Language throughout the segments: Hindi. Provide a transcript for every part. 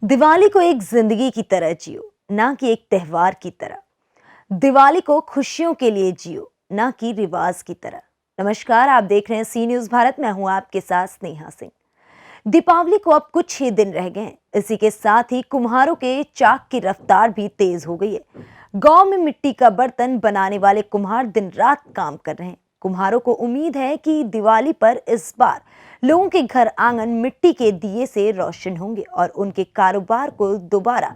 दिवाली को एक जिंदगी की तरह जियो, ना कि एक त्योहार की तरह। दिवाली को खुशियों के लिए जियो, ना कि रिवाज की तरह। नमस्कार, आप देख रहे हैं सी न्यूज भारत। मैं हूं आपके साथ स्नेहा सिंह। दीपावली को अब कुछ ही दिन रह गए हैं। इसी के साथ ही कुम्हारों के चाक की रफ्तार भी तेज हो गई है। गांव में मिट्टी का बर्तन बनाने वाले कुम्हार दिन रात काम कर रहे हैं। कुम्हारों को उम्मीद है कि दिवाली पर इस बार लोगों के घर आंगन मिट्टी के दिए से रोशन होंगे और उनके कारोबार को दोबारा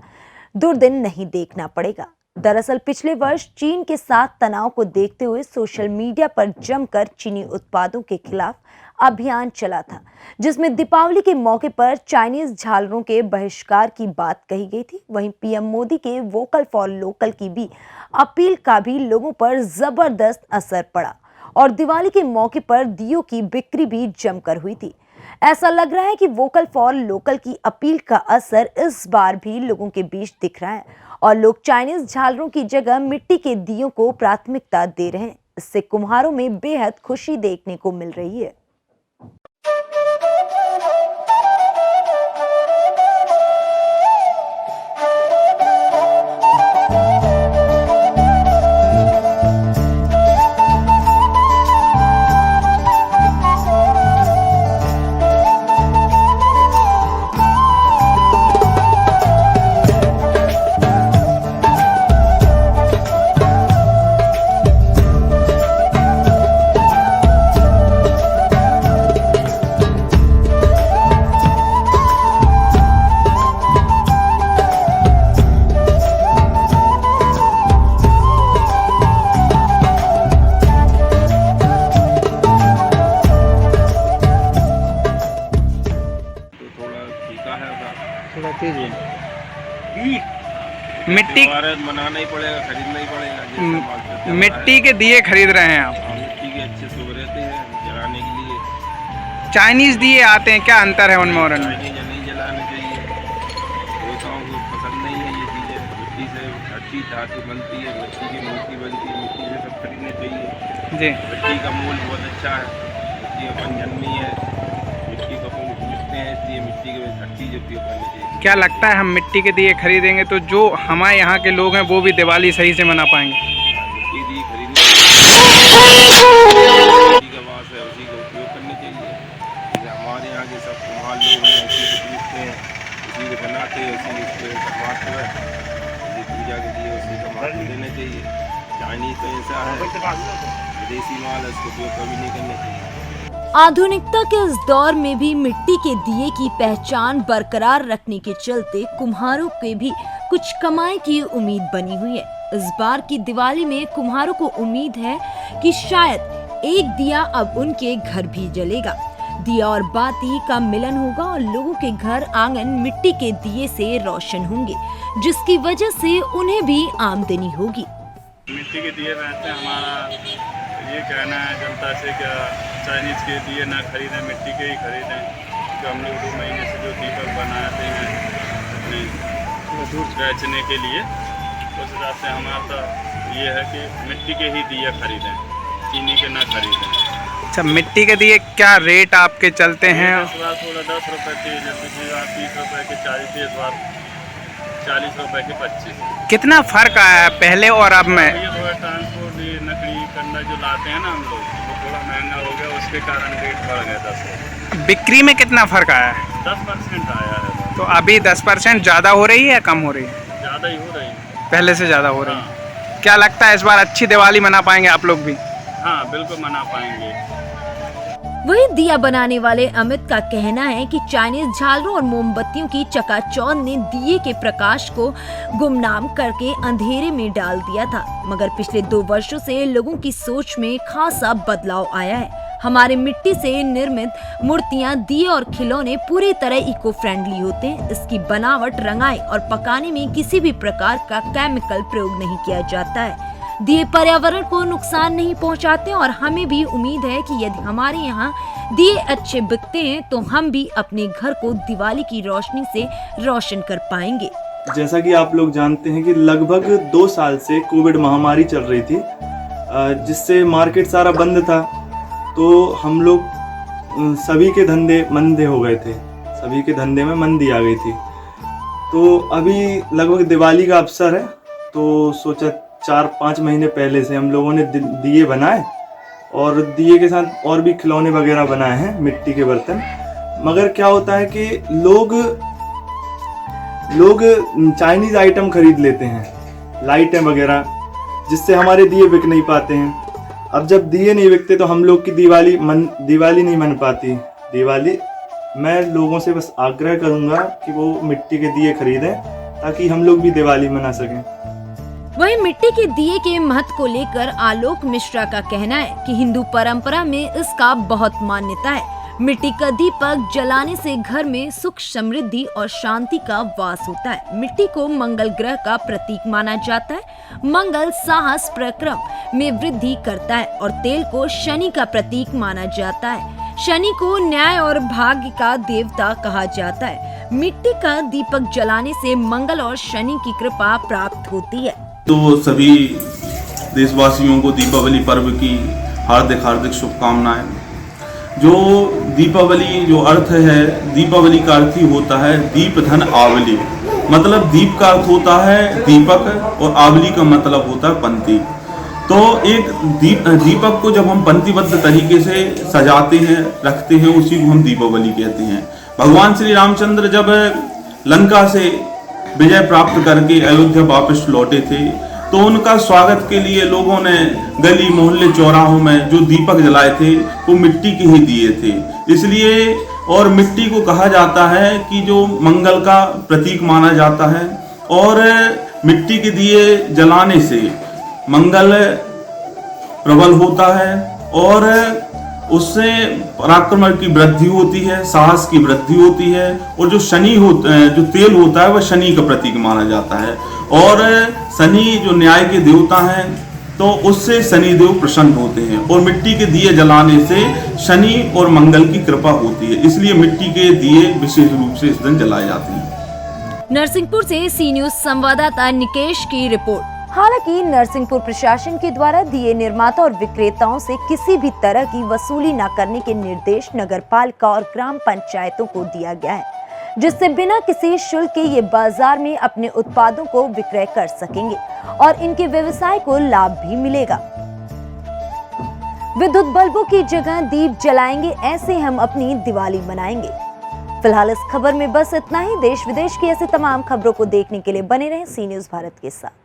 दुर्दिन नहीं देखना पड़ेगा। दरअसल पिछले वर्ष चीन के साथ तनाव को देखते हुए सोशल मीडिया पर जमकर चीनी उत्पादों के खिलाफ अभियान चला था, जिसमें दीपावली के मौके पर चाइनीज झालरों के बहिष्कार की बात कही गई थी। वहीं पीएम मोदी के वोकल फॉर लोकल की भी अपील का भी लोगों पर जबरदस्त असर पड़ा और दिवाली के मौके पर दियों की बिक्री भी जमकर हुई थी। ऐसा लग रहा है कि वोकल फॉर लोकल की अपील का असर इस बार भी लोगों के बीच दिख रहा है और लोग चाइनीज झालरों की जगह मिट्टी के दियों को प्राथमिकता दे रहे हैं। इससे कुम्हारों में बेहद खुशी देखने को मिल रही है। थोड़ा तेज है। मिट्टी मनाना ही पड़ेगा, खरीदना ही पड़ेगा। मिट्टी के दिए खरीद रहे हैं आप? मिट्टी के अच्छे शुभ रहते हैं जलाने के लिए। चाइनीज दिए आते हैं, क्या अंतर है उनमें और इनमें? चाइनीज नहीं जलाने चाहिए, देवताओं को पसंद नहीं है ये चीज़ें। मिट्टी से हर चीज़ धातु बनती है, मिट्टी की मूर्ति बनती है, मिट्टी से सब खरीदने चाहिए जी। मिट्टी का मूल बहुत अच्छा है। मिट्टी अपन जन्मी है, मिट्टी को अपन पूजते हैं, इसलिए मिट्टी के हर चीज़ उपयोग करनी चाहिए। क्या लगता है हम मिट्टी के दिए खरीदेंगे तो जो हमारे यहाँ के लोग हैं वो भी दिवाली सही से मना पाएंगे? मिट्टी दिए खरीदने मिट्टी का वास है, उसी का उपयोग करने चाहिए। जैसे हमारे यहाँ के सब कुम्हार लोग हैं, उसी को पूजते हैं, उसी को बनाते हैं, उसी का महत्व है। उसी पूजा के लिए उसी का महत्व देना चाहिए। चाइनीज तो ऐसा है, विदेशी माल है, उसको उपयोग कभी नहीं करना चाहिए। आधुनिकता के इस दौर में भी मिट्टी के दिए की पहचान बरकरार रखने के चलते कुम्हारों के भी कुछ कमाई की उम्मीद बनी हुई है। इस बार की दिवाली में कुम्हारों को उम्मीद है कि शायद एक दिया अब उनके घर भी जलेगा। दिया और बाती का मिलन होगा और लोगों के घर आंगन मिट्टी के दिए से रोशन होंगे, जिसकी वजह से उन्हें भी आमदनी होगी। मिट्टी के दिए रहते हैं। हमारा ये कहना है जनता से कि चाइनीज़ के दिए ना खरीदें, मिट्टी के ही खरीदें। तो हम लोग 2 महीने से जो दीपक बनाते हैं अपने बेचने के लिए, उस हिसाब से हमारा तो ये है कि मिट्टी के ही दिए खरीदें, चीनी के ना खरीदें। अच्छा, मिट्टी के दिए क्या रेट आपके चलते हैं? इस बार थोड़ा 10 रुपये के, जैसे 30 रुपये के 40 थे, इस बार 40 रुपये के 25। कितना फर्क आया है पहले और अब में? ये थोड़ा ट्रांसपोर्ट, ये लकड़ी कंडा जो लाते हैं ना हम लोग, वो थोड़ा महंगा हो गया, उसके कारण रेट बढ़ गया 10 रुपये। बिक्री में कितना फर्क आया है? 10% आया है। तो अभी 10% ज़्यादा हो रही है या कम हो रही है? ज़्यादा ही हो रही है, पहले से ज़्यादा हो रही है। हाँ। क्या लगता है इस बार अच्छी दिवाली मना पाएंगे आप लोग भी? हाँ, बिल्कुल मना पाएंगे। वही दिया बनाने वाले अमित का कहना है कि चाइनीज झालरों और मोमबत्तियों की चकाचौंध ने दिए के प्रकाश को गुमनाम करके अंधेरे में डाल दिया था, मगर पिछले 2 वर्षों से लोगों की सोच में खासा बदलाव आया है। हमारे मिट्टी से निर्मित मूर्तियां, दिए और खिलौने पूरी तरह इको फ्रेंडली होते हैं। इसकी बनावट, रंगाई और पकाने में किसी भी प्रकार का केमिकल प्रयोग नहीं किया जाता है। दिए पर्यावरण को नुकसान नहीं पहुंचाते और हमें भी उम्मीद है कि यदि हमारे यहाँ दिए अच्छे बिकते हैं तो हम भी अपने घर को दिवाली की रोशनी से रोशन कर पाएंगे। जैसा कि आप लोग जानते हैं कि लगभग 2 साल से कोविड महामारी चल रही थी, जिससे मार्केट सारा बंद था। तो हम लोग सभी के धंधे मंदे हो गए थे, सभी के धंधे में मंदी आ गई थी। तो अभी लगभग दिवाली का अवसर है, तो सोचा 4-5 महीने पहले से हम लोगों ने दिए बनाए और दिए के साथ और भी खिलौने वगैरह बनाए हैं, मिट्टी के बर्तन। मगर क्या होता है कि लोग चाइनीज़ आइटम खरीद लेते हैं, लाइटें वगैरह, जिससे हमारे दिए बिक नहीं पाते हैं। अब जब दिए नहीं बिकते तो हम लोग की दिवाली नहीं मन पाती। दिवाली मैं लोगों से बस आग्रह करूंगा कि वो मिट्टी के दिए खरीदें ताकि हम लोग भी दिवाली मना सकें। वहीं मिट्टी के दिए के महत्व को लेकर आलोक मिश्रा का कहना है कि हिंदू परंपरा में इसका बहुत मान्यता है। मिट्टी का दीपक जलाने से घर में सुख, समृद्धि और शांति का वास होता है। मिट्टी को मंगल ग्रह का प्रतीक माना जाता है। मंगल साहस, पराक्रम में वृद्धि करता है और तेल को शनि का प्रतीक माना जाता है। शनि को न्याय और भाग्य का देवता कहा जाता है। मिट्टी का दीपक जलाने से मंगल और शनि की कृपा प्राप्त होती है। तो सभी देशवासियों को दीपावली पर्व की हार्दिक शुभकामनाएं। जो दीपावली जो अर्थ है, दीपावली का अर्थ ही होता है दीप धन आवली। मतलब दीप का अर्थ होता है दीपक और आवली का मतलब होता है पंक्ति। तो एक दीपक को जब हम पंक्तिबद्ध तरीके से सजाते हैं, रखते हैं, उसी को हम दीपावली कहते हैं। भगवान श्री रामचंद्र जब लंका से विजय प्राप्त करके अयोध्या वापस लौटे थे तो उनका स्वागत के लिए लोगों ने गली मोहल्ले चौराहों में जो दीपक जलाए थे वो मिट्टी के ही दिए थे। इसलिए और मिट्टी को कहा जाता है कि जो मंगल का प्रतीक माना जाता है और मिट्टी के दिए जलाने से मंगल प्रबल होता है और उससे पराक्रम की वृद्धि होती है, साहस की वृद्धि होती है और जो जो तेल होता है वह शनि का प्रतीक माना जाता है। और शनि जो न्याय के देवता हैं तो उससे शनि देव प्रसन्न होते हैं और मिट्टी के दिए जलाने से शनि और मंगल की कृपा होती है। इसलिए मिट्टी के दिए विशेष रूप से इस दिन जलाए जाते हैं। नरसिंहपुर से सी न्यूज संवाददाता निकेश की रिपोर्ट। हालांकि नरसिंहपुर प्रशासन के द्वारा दिए निर्माता और विक्रेताओं से किसी भी तरह की वसूली न करने के निर्देश नगरपालिका और ग्राम पंचायतों को दिया गया है, जिससे बिना किसी शुल्क के ये बाजार में अपने उत्पादों को विक्रय कर सकेंगे और इनके व्यवसाय को लाभ भी मिलेगा। विद्युत बल्बों की जगह दीप जलाएंगे, ऐसे हम अपनी दिवाली मनाएंगे। फिलहाल इस खबर में बस इतना ही। देश विदेश की ऐसी तमाम खबरों को देखने के लिए बने रहें सी न्यूज भारत के साथ।